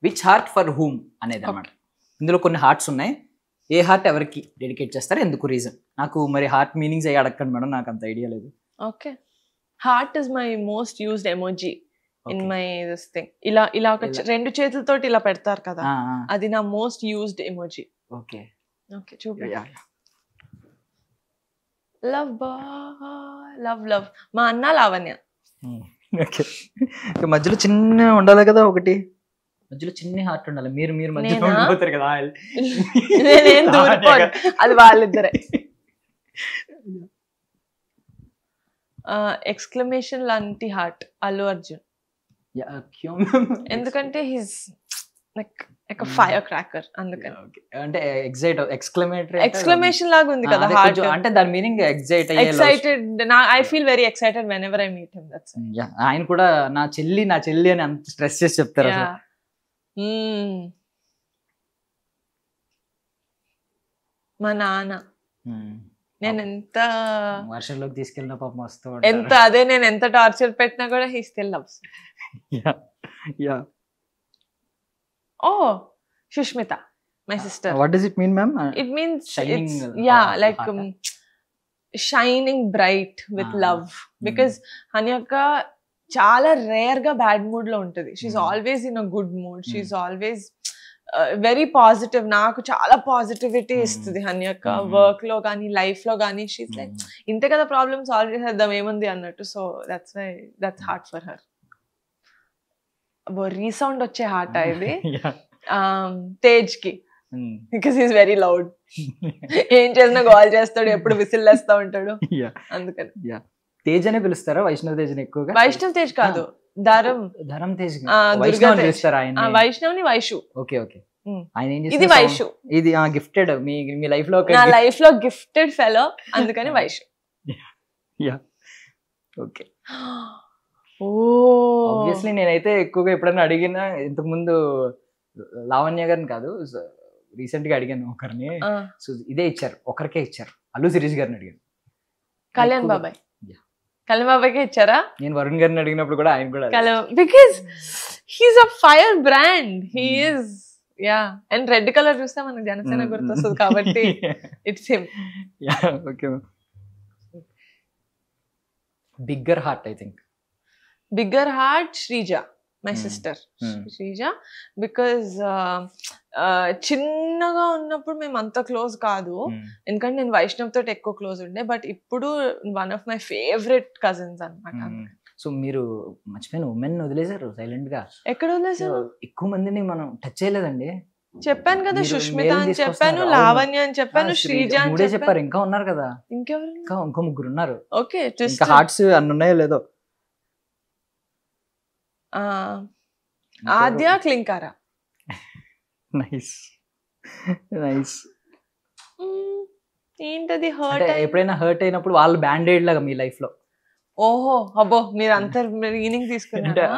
Which heart for whom అనేది అనమాట. ఇందులో కొన్ని హార్ట్స్ ఉన్నాయి. ఏ హార్ట్ ఎవరికి డెడికేట్ చేస్తారు, ఎందుకు, రీజన్? నాకు మరి హార్ట్ మీనింగ్స్ అయ్యి అడగండి మేడం, నాకు అంత ఐడియా లేదు. Okay, heart is my most used emoji in my this thing. ఇలా ఒక 2 చేతులతోటి ఇలా పెడతారు కదా, అది నా most used emoji. Okay okay, చూపి. లవ్ లవ్ మా అన్న లావణ్య. ఓకే, మధ్యలో చిన్న ఉండాలి కదా, ఒకటి మధ్యలో చిన్న హార్ట్ ఉండాలి. మీరు మధ్యలో ఉండిపోతారు కదా. నేనేం దూరిపోను, అది వాళ్ళిద్దరే. ఎక్స్క్లమేషన్ లాంటి హార్ట్ అల్లు అర్జున్. ఎందుకంటే హీస్ లైక్ ఫైర్ క్రాకర్, అందుకని. అంటే ఎక్స్క్లమేషన్ లాగా ఉంది కదా హార్ట్, అంటే దాని meaning excited. I feel very excited when ever I meet him. That's ఆయన కూడా నా చెల్లి అని అంత స్ట్రెస్ చేసి చెప్తారు. మా నాన్న నేను ఎంత వర్షంలోకి తీసుకెళ్ళిన పాపం వస్తూ ఎంత అదే నేను ఎంత టార్చర్ పెట్టినా కూడా he still loves. Oh, Sushmita, my sister. What does it mean ma'am? It means like shining bright with love. Because హన్యక్క చాలా రేర్ గా బ్యాడ్ మూడ్ లో ఉంటది. She always in a good mood. She always very positive. నాకు చాలా positivity ఇస్తుంది హన్యక్క, work లో కానీ లైఫ్ లో కానీ. షీఈ్ లైక్ ఇంతే కదా ప్రాబ్లమ్ సాల్వ్ చేసేద్దాం ఏముంది అన్నట్టు. So that's heart for her. Resound వచ్చే హార్ట్ ఇది తేజ్ కి, బికాస్ ఈస్ వెరీ లౌడ్. ఏం చేసినా కాల్ చేస్తాడు, ఎప్పుడు విసిల్ వేస్తా ఉంటాడు, అందుకని. తేజ్ అనే పిలుస్తారా వైష్ణవ్ తేజ్ ఎక్కువగా? వైష్ణవ్ తేజ్ కాదు, ధరం తేజ్. వైష్ణవ్ ని వైషు. ఓకే ఓకే, ఆయన ఏం ఇది వైషు. ఇది గిఫ్టెడ్ మీ లైఫ్ లో, నా లైఫ్ లో గిఫ్టెడ్ ఫెలో, అందుకని వైషు. ఓకే, ఆబ్వియస్లీ నేనైతే ఎక్కువగా ఎప్పుడైనా అడిగినా, ఇంతకు ముందు లావణ్య గారిని కాదు, రీసెంట్ గా అడిగాను ఒకరిని. సో ఇదే ఇచ్చారు, ఒకరికే ఇచ్చారు. అల్లు శిరీష్ గారిని అడిగాను. కళ్యాణ్ బాబాయ్ కే ఇచ్చారా? నేను వరుణ్ గారిని అడిగినప్పుడు కూడా ఆయన కూడా, because he's a fire brand. He is, yeah. And red colour చూస్తే మనకు జనసేన గుర్తొస్తుంది కాబట్టి it's him. Okay, bigger heart, I think bigger heart Sreeja, my sister Sreeja. Because చిన్నగా ఉన్నప్పుడు మేము అంత క్లోజ్ కాదు, ఎందుకంటే నేను వైష్ణవ్ తోటి ఎక్కువ క్లోజ్ ఉండే. బట్ ఇప్పుడు one of my favourite cousins అనమాట. సో మీరు మర్చిపోయిన ఉమెన్ వదిలేశారు సైలెంట్ గా. ఎక్కడ వదిలేసారు? ఎక్కువ మందిని మనం టచ్ చేయలేదండి. చెప్పాను కదా, సుష్మిత అని చెప్పాను, లావణ్య అని చెప్పాను, శ్రీజ అని చెప్పారు. ఇంకా ఉన్నారు కదా, ఇంకెవరు? ఇంకో ముగ్గురు ఉన్నారు. ఓకే, ఇంకా హార్ట్స్ అన్ని ఉన్నాయో లేదో. ఆద్య, క్లింకారా. Nice nice. ఏంటది హర్ట్? ఎప్పుడైనా హర్ట్ అయినప్పుడు వాళ్ళు బ్యాండేడ్ లాగా మీ లైఫ్ లో? ఓహో, అబ్బో, మీరు అంత మీనింగ్ తీసుకున్నారా?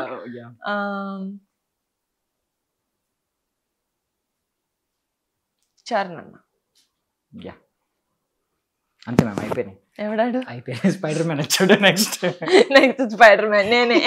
చరణ్ అన్న. అంతే మ్యామ్, అయిపోయినాయి. ఎవడాడు? అయిపోయినాయి. స్పైడర్ మ్యాన్ వచ్చాడు. నెక్స్ట్ స్పైడర్ మ్యాన్ నేనే.